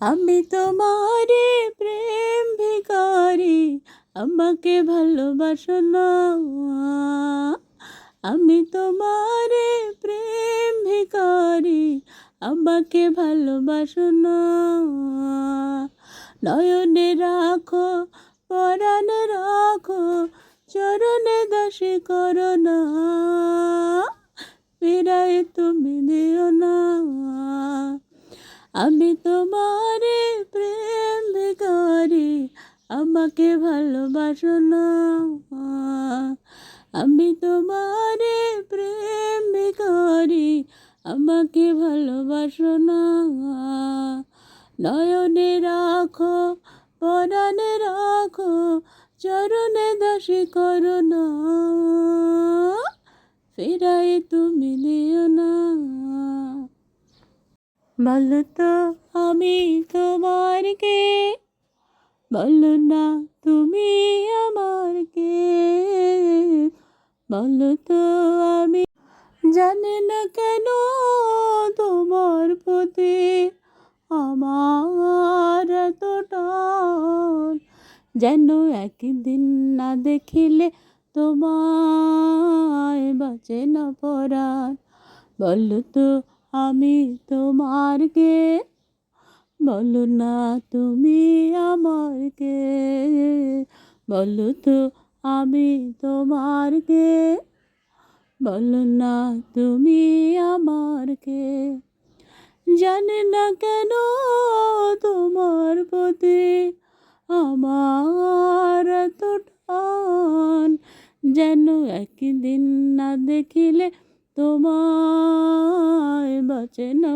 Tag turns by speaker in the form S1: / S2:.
S1: আমি তোমারে প্রেম ভিখারি, আমাকে ভালোবাসো না। আমি তোমারে প্রেম ভিখারি, আমাকে ভালোবাসো না। নয়নে রাখো, পরাণে রাখো, চরণে দাসী করো না। ফিরায় তুমি দিও না। আমি তোমারে প্রেম ভিখারি, আমাকে ভালোবাসো না। আমি তোমারে প্রেম ভিখারি, আমাকে ভালোবাসো না। নয়নে রাখো, পরাণে রাখো, চরণে দাসী করো না। ফিরাই তুমি দিও না। বলো তো আমি তোমার কে, বলো না তুমি আমার কে। বলো তো আমি জানি না কেন তোমার প্রতি আমার এত টান। যেন একদিন না দেখিলে তোমায় বাঁচে না পরাণ। বলো তো আমি তোমার কে, বলো না তুমি আমার কে। বলো তো আমি তোমার কে, বলো না তুমি আমার কে। জানি না কেন তোমার প্রতি আমার এত টান। যেন একদিন না দেখিলে তোমায় বাঁচে না।